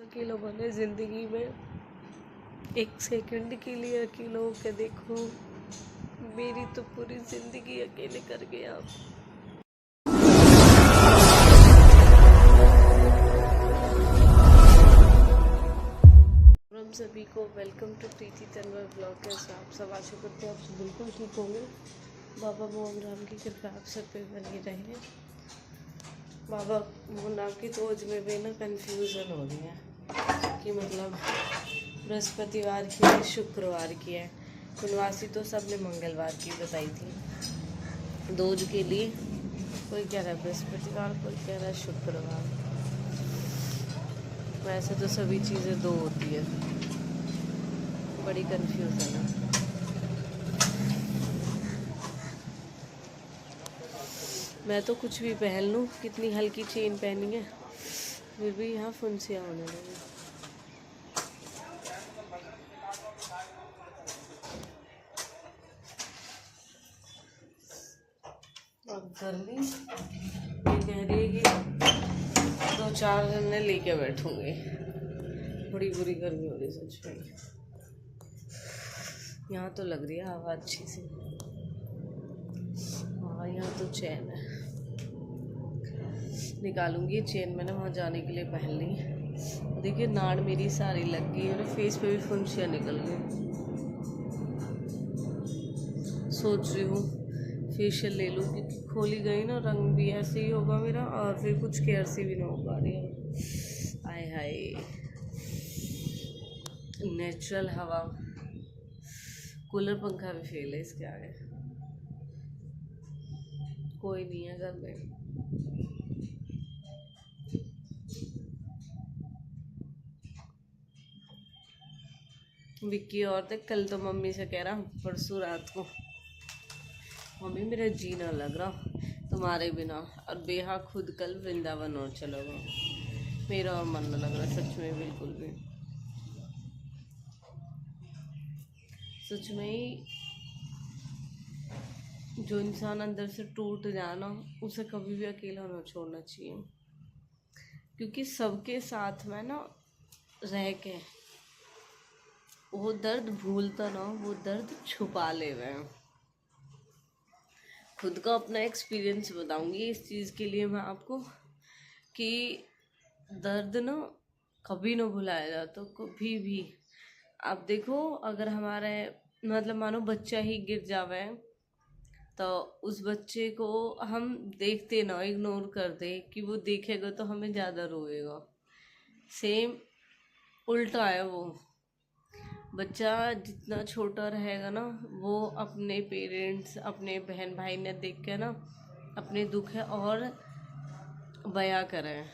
कि लोगों ने ज़िंदगी में एक सेकंड के लिए अकेले होकर देखो, मेरी तो पूरी ज़िंदगी अकेले कर गया। हम सभी को welcome to Preeti Tanwar blog. कैसे आप सब? आशा करते हैं आप सब बिल्कुल ठीक होंगे। बाबा मोहन राम की कृपा आप सब पे बनी रहे। बाबा मोहन राम की खोज में भी ना कन्फ्यूज़न हो रही है कि मतलब बृहस्पतिवार की है, शुक्रवार की है। पुनवासी तो सबने मंगलवार की बताई थी। दूज के लिए कोई कह रहा है बृहस्पतिवार, कोई कह रहा है शुक्रवार। वैसे तो सभी चीज़ें दो होती है, बड़ी कन्फ्यूज़न है। मैं तो कुछ भी पहन लूँ, कितनी हल्की चेन पहनी है फिर भी यहाँ फुंसियाँ होने लगी। अब गर्मी ये कह रही है कि 2-4 दिन में लेके बैठूंगी। बड़ी बुरी गर्मी हो रही सच में। यहाँ तो लग रही है हवा अच्छी सी। हाँ, यहाँ तो चैन है। निकालूंगी चेन मैंने वहाँ जाने के लिए पहन ली। देखिए नाड़ मेरी सारी लग गई और फेस पे भी फुंसियाँ निकल गई। सोच रही हूँ फेशियल ले लूँ, क्योंकि खोली गई ना रंग भी ऐसे ही होगा मेरा और फिर कुछ केयर से भी ना हो पा रही है। आय हाय, नेचुरल हवा, कूलर पंखा भी फेल है इसके आगे। कोई नहीं है घर में। विक्की और तक कल तो मम्मी से कह रहा परसों रात को, मम्मी मेरा जी ना लग रहा तुम्हारे बिना, और बेहा खुद कल वृंदावन और चलोगा। मेरा और मन न लग रहा सच में, बिल्कुल भी। सच में ही जो इंसान अंदर से टूट जाना, उसे कभी भी अकेला ना छोड़ना चाहिए, क्योंकि सबके साथ में ना रह के वो दर्द भूलता ना, वो दर्द छुपा ले हुए। खुद का अपना एक्सपीरियंस बताऊंगी इस चीज़ के लिए मैं आपको, कि दर्द ना कभी ना भुलाया जाता, कभी भी। आप देखो, अगर हमारे मतलब मानो बच्चा ही गिर जावे तो उस बच्चे को हम देखते ना, इग्नोर कर दे कि वो देखेगा तो हमें ज़्यादा रोएगा। सेम उल्टा है वो। बच्चा जितना छोटा रहेगा ना, वो अपने पेरेंट्स, अपने बहन भाई ने देख के ना अपने दुख है और बयां करें।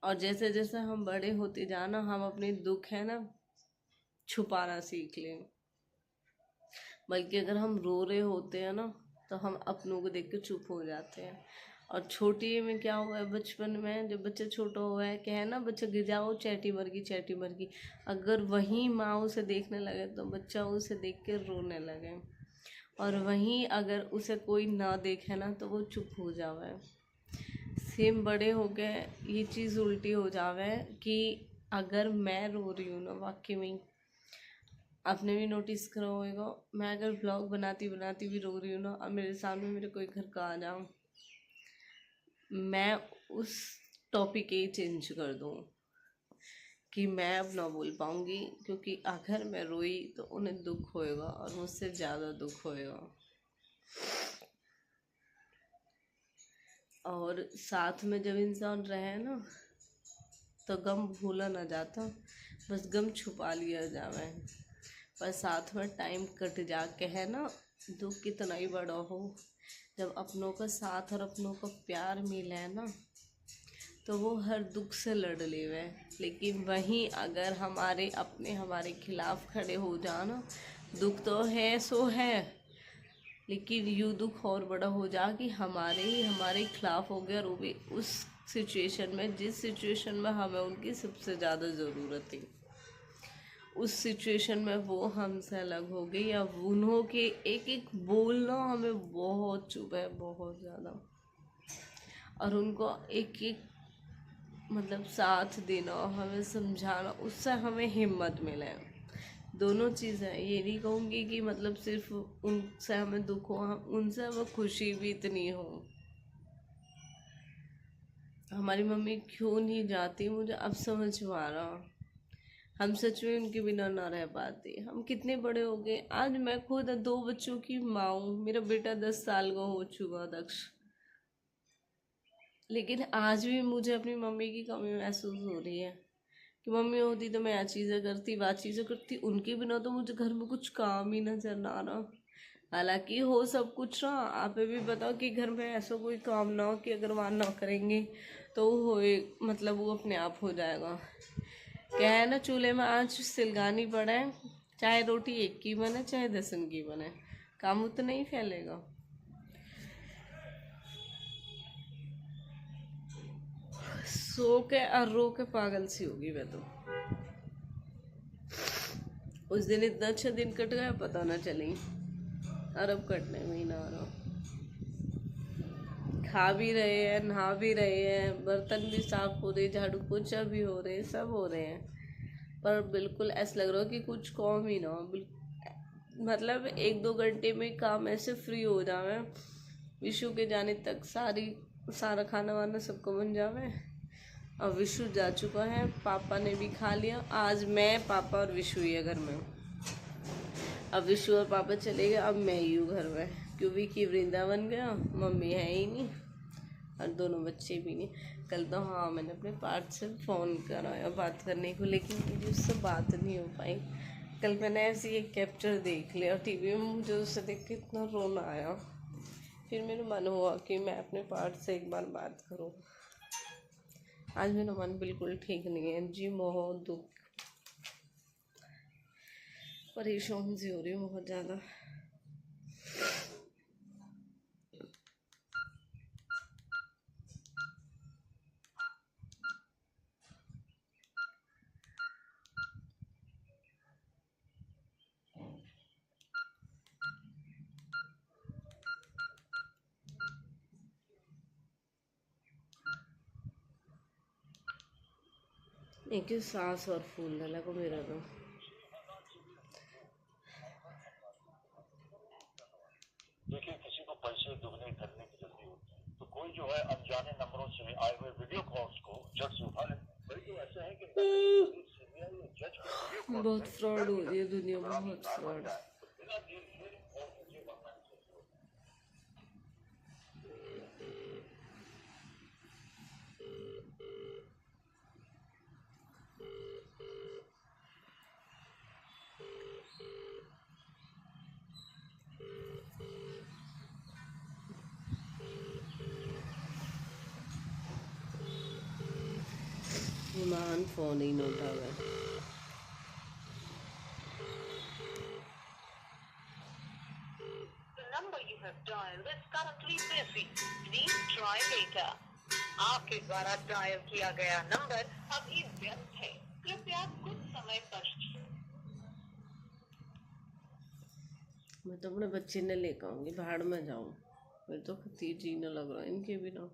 और जैसे जैसे हम बड़े होते जाना, हम अपने दुख है ना छुपाना सीख लें। बल्कि अगर हम रो रहे होते हैं ना, तो हम अपनों को देख के चुप हो जाते हैं। और छोटी में क्या हुआ है, बचपन में जब बच्चा छोटा हुआ है, क्या है ना, बच्चा गिर जाओ चैटी मर गई, अगर वहीं माँ उसे देखने लगे तो बच्चा उसे देख के रोने लगे। और वहीं अगर उसे कोई ना देखे ना तो वो चुप हो जावे। सेम बड़े हो गए ये चीज़ उल्टी हो जावे, कि अगर मैं रो रही हूँ ना, वाकई में आपने भी नोटिस करा होगा, मैं अगर ब्लॉग बनाती बनाती भी रो रही हूँ ना, और मेरे सामने मेरे कोई घर का आ जाऊँ, मैं उस टॉपिक ही चेंज कर दूँ कि मैं अब ना बोल पाऊँगी, क्योंकि अगर मैं रोई तो उन्हें दुख होएगा और मुझसे ज़्यादा दुख होएगा। और साथ में जब इंसान रहे ना, तो गम भूला ना जाता, बस गम छुपा लिया जावे। पर साथ में टाइम कट जा के है ना, दुख कितना ही बड़ा हो, जब अपनों का साथ और अपनों का प्यार मिले ना, तो वो हर दुख से लड़ लेवे। लेकिन वहीं अगर हमारे अपने हमारे खिलाफ खड़े हो जाना, दुख तो है सो है, लेकिन यूँ दुख और बड़ा हो जा कि हमारे ही हमारे खिलाफ हो गया, और वो भी उस सिचुएशन में जिस सिचुएशन में हमें उनकी सबसे ज़्यादा ज़रूरत थी। उस सिचुएशन में वो हमसे अलग हो गई, या उन्हों के एक एक बोलना हमें बहुत चुभा है, बहुत ज़्यादा। और उनको एक एक मतलब साथ देना, हमें समझाना, उससे हमें हिम्मत मिले। दोनों चीज़ें, ये नहीं कहूँगी कि मतलब सिर्फ उनसे हमें दुख हो, हम उनसे हमें खुशी भी इतनी हो। हमारी मम्मी क्यों नहीं जाती मुझे अब समझ में आ रहा। हम सच में उनके बिना ना रह पाते। हम कितने बड़े हो गए, आज मैं खुद 2 बच्चों की माँ हूँ, मेरा बेटा 10 साल का हो चुका दक्ष, लेकिन आज भी मुझे अपनी मम्मी की कमी महसूस हो रही है कि मम्मी होती तो मैं यह चीज़ें करती, वह चीज़ें करती, उनके बिना तो मुझे घर में कुछ काम ही नजर ना आ रहा। हालांकि हो सब कुछ रहा, आप भी बताओ कि घर में ऐसा कोई काम ना हो कि अगर वहाँ ना करेंगे तो वो हो, मतलब वो अपने आप हो जाएगा। क्या है ना, चूल्हे में आँच सिलगानी पड़े, चाहे रोटी एक की बने चाहे 10 की बने, काम उतना ही फैलेगा। सो के और रो के पागल सी होगी मैं तो। उस दिन इतना अच्छा दिन कट गया पता ना चली, और अब कटने में ही ना आ रहा। खा भी रहे हैं, नहा भी रहे हैं, बर्तन भी साफ हो रहे, झाड़ू पोछा भी हो रहे, सब हो रहे हैं, पर बिल्कुल ऐसा लग रहा हो कि कुछ कम ही ना हो। मतलब 1-2 घंटे में काम ऐसे फ्री हो जावे, विशु के जाने तक सारा खाना वाना सबको बन जावे। अब विशु जा चुका है, पापा ने भी खा लिया, आज मैं, पापा और विशु ही है घर में। अब विशु और पापा चले गए, अब मैं ही हूँ घर में, क्योंकि कि वृंदावन गया, मम्मी है ही नहीं और दोनों बच्चे भी नहीं। कल तो हाँ मैंने अपने पार्थ से फ़ोन कराया बात करने को, लेकिन मुझे उससे बात नहीं हो पाई। कल मैंने ऐसे ही एक कैप्चर देख लिया टीवी में, मुझे उससे देख के इतना रोना आया। फिर मेरा मन हुआ कि मैं अपने पार्थ से एक बार बात करूं। आज मेरा मन बिल्कुल ठीक नहीं है जी, बहुत दुख, परेशान सी हो रही हूँ बहुत ज़्यादा। एक सांस और फूलने लगा मेरा तो। देखिए, किसी को पैसे दुगने करने की जल्दी होती है, तो कोई जो है अनजाने नंबरों से आए हुए वीडियो कॉल्स को जज से उठा ले। कई तो ऐसे हैं कि सीबीआई या जज के वीडियो कॉल बहुत से फ्रॉड डर हो के रही है डरते दुनिया, बड़ा बहुत शिकार बन फ्रॉड। जाए, तो बिना जेल से और मुझे बनना चाहिए। ईमान फ़ोन ही नहीं उठावे। The number you have dialed is currently busy. Please try later. आपके द्वारा डायल किया गया नंबर अभी व्यस्त है, कृपया कुछ समय पश्चात। मैं तो अपने बच्चे ने लेकर आऊँगी, भाड़ में जाऊँ, मेरे तो खती जीने लग रहा है इनके बिना।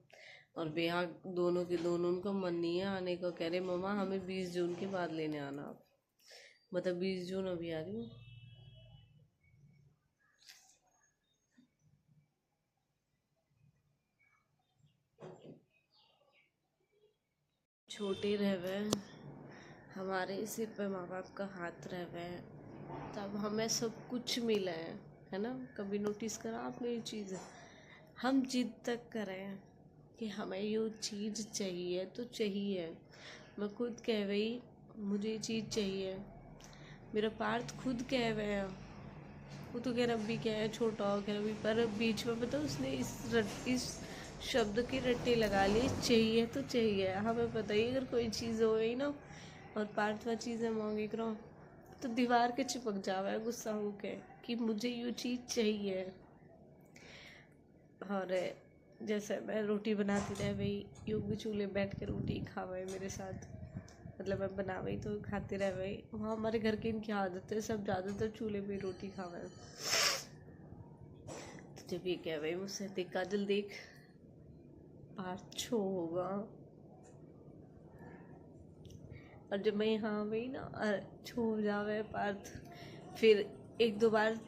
और बेहा दोनों के दोनों, उनका मन नहीं है आने का, कह रहे मम्मा हमें 20 जून के बाद लेने आना आप। मतलब 20 जून अभी आ रही हूँ। छोटे रहवे, हमारे सिर पे माँ बाप का हाथ रहवे, तब हमें सब कुछ मिला है ना। कभी नोटिस करा आपने ये चीज़? हम जिद तक करें कि हमें ये चीज़ चाहिए तो चाहिए। मैं खुद कह गई मुझे ये चीज़ चाहिए, मेरा पार्थ खुद कह गया, वो तो कह रहा अभी क्या है छोटा हो, कह रहा अभी, पर बीच में पता उसने इस शब्द की रट्टी लगा ली, चाहिए तो चाहिए। हमें पता ही अगर कोई चीज़ हो गई ना और पार्थ वह चीज़ें मांगे करो तो दीवार के चिपक जावा है गुस्सा होके कि मुझे ये चीज़ चाहिए। और जैसे मैं रोटी बनाती रह गई, योग भी चूल्हे बैठ के रोटी खावे मेरे साथ, मतलब मैं बना गई तो खाते रह गई। वहाँ हमारे घर की इनकी आदत है, सब ज़्यादातर चूल्हे पे रोटी खावे। तो जब ये कह गई मुझसे, देख काजल देख पार्थ छो होगा, और जब मैं यहाँ गई ना छू जावे पार्थ, फिर एक दो बार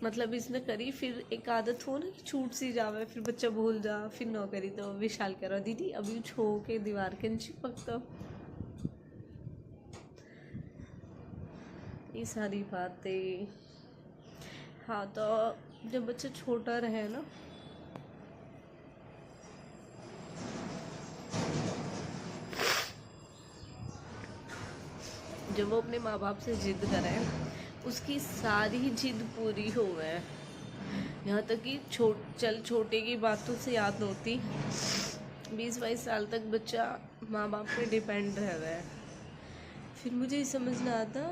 मतलब इसने करी, फिर एक आदत हो ना कि छूट सी जावे, फिर बच्चा भूल जा, फिर न करी तो विशाल कह रहा दीदी अभी छो के दीवार के नीचे पकता। ये सारी बातें। हाँ तो जब बच्चा छोटा रहे ना, जब वो अपने माँ बाप से जिद करे, उसकी सारी जिद पूरी हो गए। यहाँ तक कि छोटे की बातों से याद नहीं होती। 20-22 साल तक बच्चा माँ बाप पे डिपेंड रह गया है। फिर मुझे ये समझ ना आता,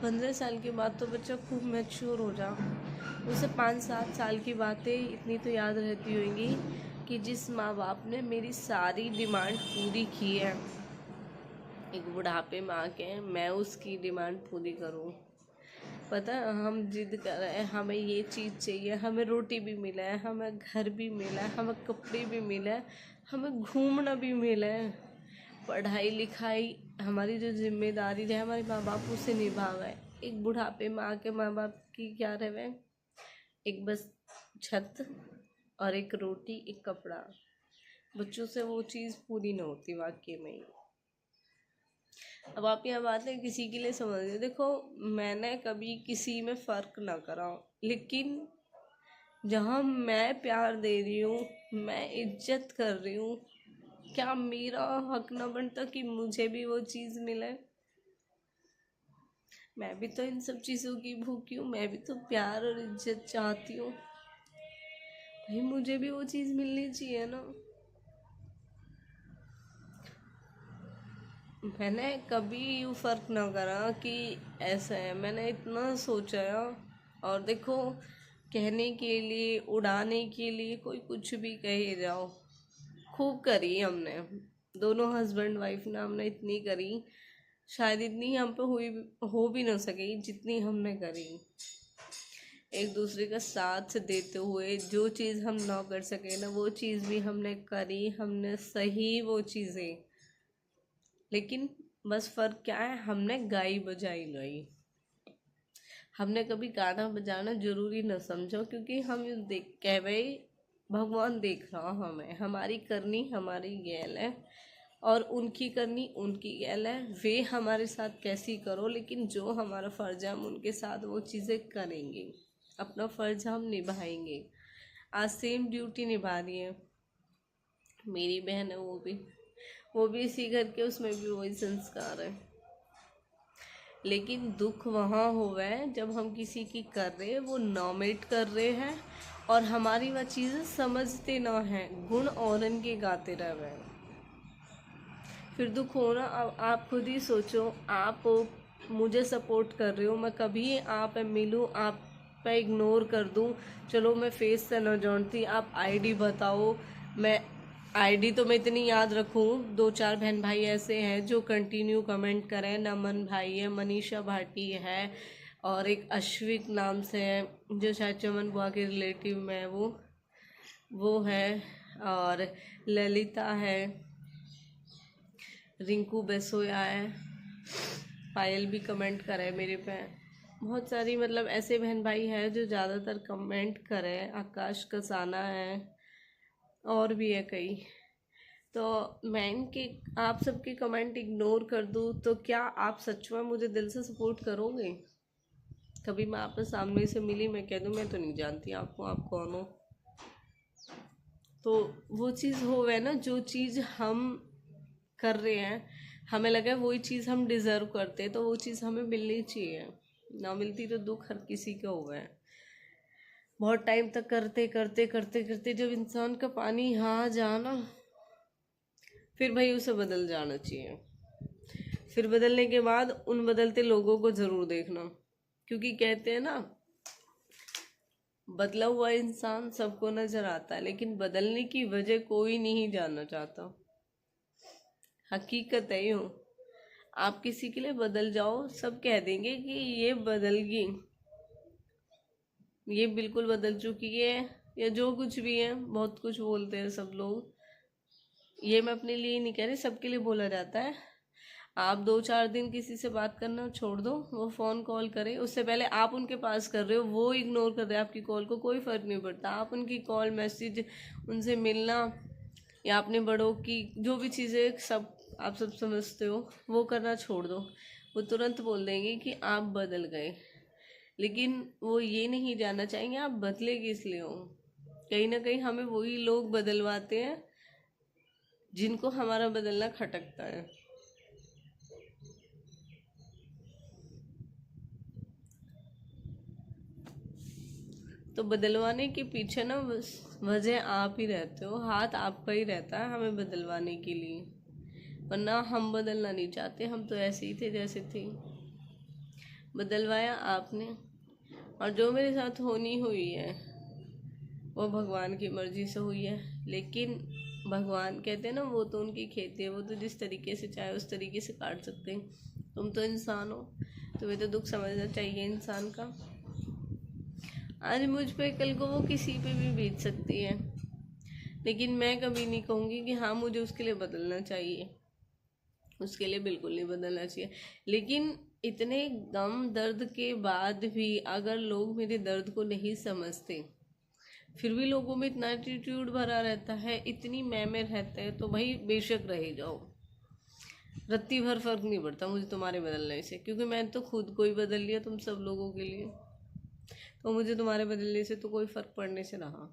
15 साल के बाद तो बच्चा खूब मैच्योर हो जा, उसे 5-7 साल की बातें इतनी तो याद रहती होंगी कि जिस माँ बाप ने मेरी सारी डिमांड पूरी की है, एक बुढ़ापे में आके मैं उसकी डिमांड पूरी करूं। पता है हम जिद कर रहे हैं, हमें ये चीज़ चाहिए, हमें रोटी भी मिला है, हमें घर भी मिला है, हमें कपड़े भी मिले हैं, हमें घूमना भी मिला है, पढ़ाई लिखाई हमारी जो जिम्मेदारी है हमारे माँ बाप उसे निभा गए। एक बुढ़ापे में आके माँ बाप की क्या रहे, एक बस छत और एक रोटी एक कपड़ा। बच्चों से वो चीज़ पूरी नहीं होती वाकई में। अब आप यहाँ बात है किसी के लिए समझ रहे, देखो मैंने कभी किसी में फ़र्क ना करा, लेकिन जहाँ मैं प्यार दे रही हूँ, मैं इज्जत कर रही हूँ, क्या मेरा हक ना बनता कि मुझे भी वो चीज़ मिले? मैं भी तो इन सब चीज़ों की भूखी हूँ, मैं भी तो प्यार और इज्जत चाहती हूँ भाई, मुझे भी वो चीज़ मिलनी चाहिए ना। मैंने कभी यूँ फ़र्क ना करा कि ऐसा है, मैंने इतना सोचा। और देखो कहने के लिए उड़ाने के लिए कोई कुछ भी कहे जाओ, खूब करी हमने, दोनों हस्बैंड वाइफ ने हमने इतनी करी, शायद इतनी हम पे हो भी ना सके जितनी हमने करी। एक दूसरे का साथ देते हुए जो चीज़ हम ना कर सके ना, वो चीज़ भी हमने करी, हमने सही वो चीज़ें। लेकिन बस फ़र्क क्या है, हमने गाई बजाई नहीं, हमने कभी गाना बजाना जरूरी न समझो, क्योंकि हम देख कह भाई भगवान देख रहा हमें, हमारी करनी हमारी गैल है और उनकी करनी उनकी गैल है। वे हमारे साथ कैसी करो, लेकिन जो हमारा फ़र्ज है हम उनके साथ वो चीज़ें करेंगे, अपना फ़र्ज हम निभाएंगे। आज सेम ड्यूटी निभा रही है मेरी बहन है, वो भी इसी घर के, उसमें भी वही संस्कार है। लेकिन दुख वहाँ हुआ है जब हम किसी की कर रहे हैं, वो नॉमिनेट कर रहे हैं और हमारी वह चीज़ें समझते ना हैं, गुण औरन के गाते रह गए। फिर दुख हो ना। अब आप खुद ही सोचो, आप मुझे सपोर्ट कर रहे हो, मैं कभी आप पे मिलूँ, आप पे इग्नोर कर दूँ, चलो मैं फेस से न जानती, आप आईडी बताओ, मैं आईडी तो मैं इतनी याद रखूँ। 2-4 बहन भाई ऐसे हैं जो कंटिन्यू कमेंट करें, नमन भाई है, मनीषा भाटी है, और एक अश्विक नाम से है जो शायद चमन बुआ के रिलेटिव में है, वो है, और ललिता है, रिंकू बेसोया है, पायल भी कमेंट करे मेरे पे, बहुत सारी मतलब ऐसे बहन भाई हैं जो ज़्यादातर कमेंट करे, आकाश कसाना है और भी है कई। तो मैं इनके आप सबके कमेंट इग्नोर कर दूँ तो क्या आप सच में मुझे दिल से सपोर्ट करोगे? कभी मैं आपसे सामने से मिली, मैं कह दूँ मैं तो नहीं जानती आपको, आप कौन हो, तो वो चीज़ हो गए ना, जो चीज़ हम कर रहे हैं हमें लगा वही चीज़ हम डिज़र्व करते, तो वो चीज़ हमें मिलनी चाहिए, ना मिलती तो दुख हर किसी का हुआ है। बहुत टाइम तक करते करते करते करते जब इंसान का पानी यहाँ जाना, फिर भाई उसे बदल जाना चाहिए। फिर बदलने के बाद उन बदलते लोगों को ज़रूर देखना, क्योंकि कहते हैं ना, बदला हुआ इंसान सबको नज़र आता है, लेकिन बदलने की वजह कोई नहीं जानना चाहता। हकीकत है यूँ, आप किसी के लिए बदल जाओ, सब कह देंगे कि ये बदल गई, ये बिल्कुल बदल चुकी है, या जो कुछ भी है, बहुत कुछ बोलते हैं सब लोग। ये मैं अपने लिए नहीं कह रही, सबके लिए बोला जाता है। आप 2-4 दिन किसी से बात करना छोड़ दो, वो फ़ोन कॉल करे उससे पहले आप उनके पास कर रहे हो, वो इग्नोर कर रहे हैं आपकी कॉल को, कोई फ़र्क नहीं पड़ता। आप उनकी कॉल मैसेज, उनसे मिलना या अपने बड़ों की जो भी चीज़ें सब आप सब समझते हो वो करना छोड़ दो। वो तुरंत बोल देंगे कि आप बदल गए, लेकिन वो ये नहीं जानना चाहेंगे आप बदले किस लिए हो। कहीं ना कहीं हमें वही लोग बदलवाते हैं जिनको हमारा बदलना खटकता है। तो बदलवाने के पीछे ना बस वजह आप ही रहते हो, हाथ आपका ही रहता है हमें बदलवाने के लिए, वरना हम बदलना नहीं चाहते, हम तो ऐसे ही थे जैसे थे। बदलवाया आपने, और जो मेरे साथ होनी हुई है वो भगवान की मर्जी से हुई है। लेकिन भगवान कहते हैं ना, वो तो उनकी खेती है, वो तो जिस तरीके से चाहे उस तरीके से काट सकते हैं। तुम तो इंसान हो, तुम्हें तो दुख समझना चाहिए इंसान का। आज मुझ पे कल को वो किसी पे भी बीत सकती है, लेकिन मैं कभी नहीं कहूँगी कि हाँ मुझे उसके लिए बदलना चाहिए, उसके लिए बिल्कुल नहीं बदलना चाहिए। लेकिन इतने गम दर्द के बाद भी अगर लोग मेरे दर्द को नहीं समझते, फिर भी लोगों में इतना एटीट्यूड भरा रहता है, इतनी मैं रहते हैं, तो भाई बेशक रह जाओ, रत्ती भर फर्क नहीं पड़ता मुझे तुम्हारे बदलने से, क्योंकि मैं तो खुद को ही बदल लिया तुम सब लोगों के लिए, तो मुझे तुम्हारे बदलने से तो कोई फर्क पड़ने से रहा।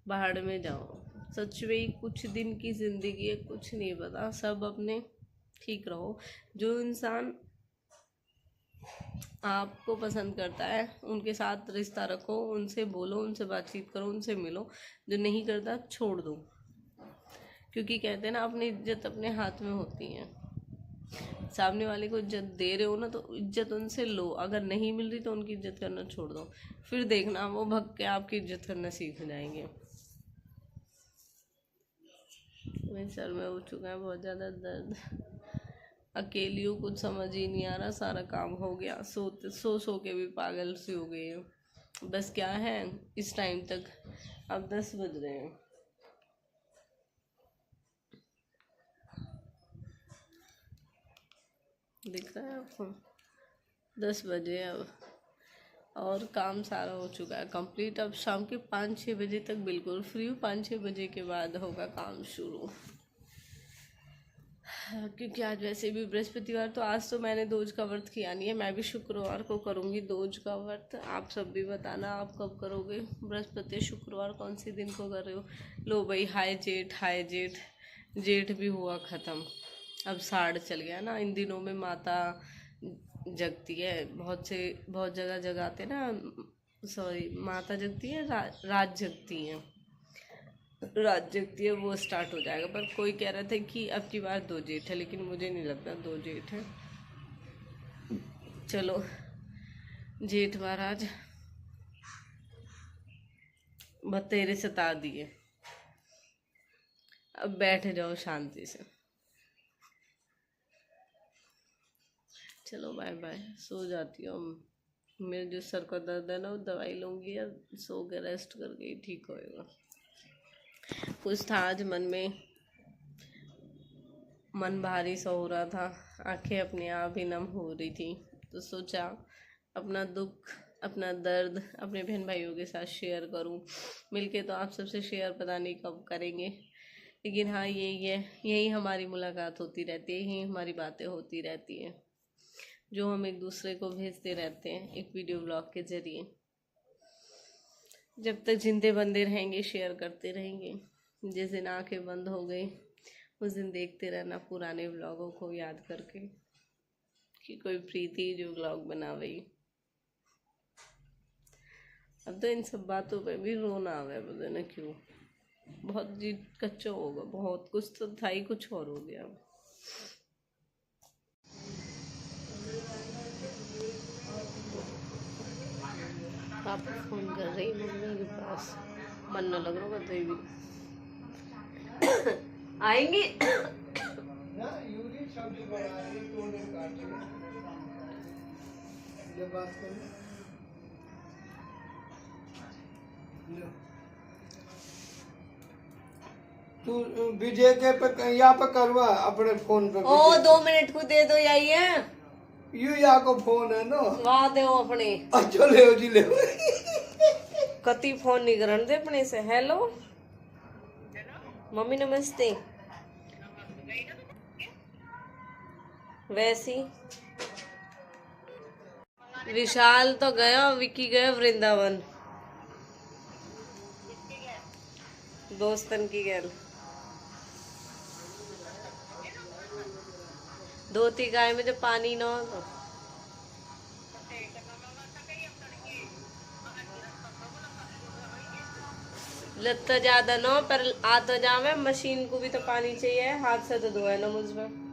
बाहर में जाओ, सच में ही कुछ दिन की जिंदगी है, कुछ नहीं पता, सब अपने ठीक रहो। जो इंसान आपको पसंद करता है उनके साथ रिश्ता रखो, उनसे बोलो, उनसे बातचीत करो, उनसे मिलो। जो नहीं करता छोड़ दो, क्योंकि कहते हैं ना अपनी इज्जत अपने हाथ में होती है। सामने वाले को इज्जत दे रहे हो ना, तो इज्जत उनसे लो, अगर नहीं मिल रही तो उनकी इज्जत करना छोड़ दो, फिर देखना वो भग के आपकी इज्जत करना सीख जाएंगे। मेरे सर में हो चुका है बहुत ज़्यादा दर्द, अकेली हूँ, कुछ समझ ही नहीं आ रहा, सारा काम हो गया, सो के भी पागल सी हो गई है। बस क्या है इस टाइम तक, अब 10 बज रहे हैं, दिख रहा है आपको, 10 बजे अब, और काम सारा हो चुका है कंप्लीट। अब शाम के 5-6 बजे तक बिल्कुल फ्री हूँ, 5-6 बजे के बाद होगा काम शुरू, क्योंकि आज वैसे भी बृहस्पतिवार, तो आज तो मैंने दोज का व्रत किया नहीं है, मैं भी शुक्रवार को करूँगी दोज का व्रत। आप सब भी बताना आप कब करोगे बृहस्पति शुक्रवार, कौन सी दिन को कर रहे हो। लो भाई, हाय जेठ, हाय जेठ, जेठ भी हुआ ख़त्म, अब साढ़ चल गया ना। इन दिनों में माता जगती है, बहुत जगह जगाते ना, सॉरी माता जगती है, रात जगती है, रात जगती है, वो स्टार्ट हो जाएगा। पर कोई कह रहा था कि अब की बार 2 जेठ है, लेकिन मुझे नहीं लगता 2 जेठ है। चलो जेठ महाराज बतेरे सता दिए, अब बैठ जाओ शांति से। चलो बाय बाय, सो जाती हूँ। मेरे जो सर का दर्द है ना, वो दवाई लूँगी या सो के रेस्ट करके ही ठीक होएगा। कुछ था आज मन में, मन भारी सा हो रहा था, आंखें अपने आप ही नम हो रही थी, तो सोचा अपना दुख, अपना दर्द अपने बहन भाइयों के साथ शेयर करूं। मिलके तो आप सबसे शेयर पता नहीं कब करेंगे, लेकिन हाँ यही है, यही हमारी मुलाकात होती रहती है, यही हमारी बातें होती रहती हैं, जो हम एक दूसरे को भेजते रहते हैं एक वीडियो ब्लॉग के ज़रिए। जब तक जिंदे बंदे रहेंगे शेयर करते रहेंगे। जिस दिन आंखें बंद हो गई उस दिन देखते रहना पुराने व्लॉगों को याद करके, कि कोई प्रीति जो व्लॉग बना गई। अब तो इन सब बातों पे भी रोना आ गया, पता नहीं क्यों, बहुत जी कच्चा होगा, बहुत कुछ तो था ही, कुछ और हो गया। पापा फोन कर रही मम्मी के पास, मन न लग रहा बताइए भी आएंगे। तू विजय के पे यहाँ पे करवा अपने फोन पे। ओ 2 मिनट को दे दो यही है। यू यहाँ को फोन है ना। वाह दे अपने। अच्छा ले जी ले। कति फोन नहीं करन दे अपने से। हेलो मम्मी नमस्ते। वैसी विशाल तो गया, विकी गया वृंदावन दोस्तन की गैल। धोती गाय में जब पानी ना हो तो लत्ता ज्यादा ना, पर आ तो जावे। मशीन को भी तो पानी चाहिए, हाथ से तो धोए ना मुझमें।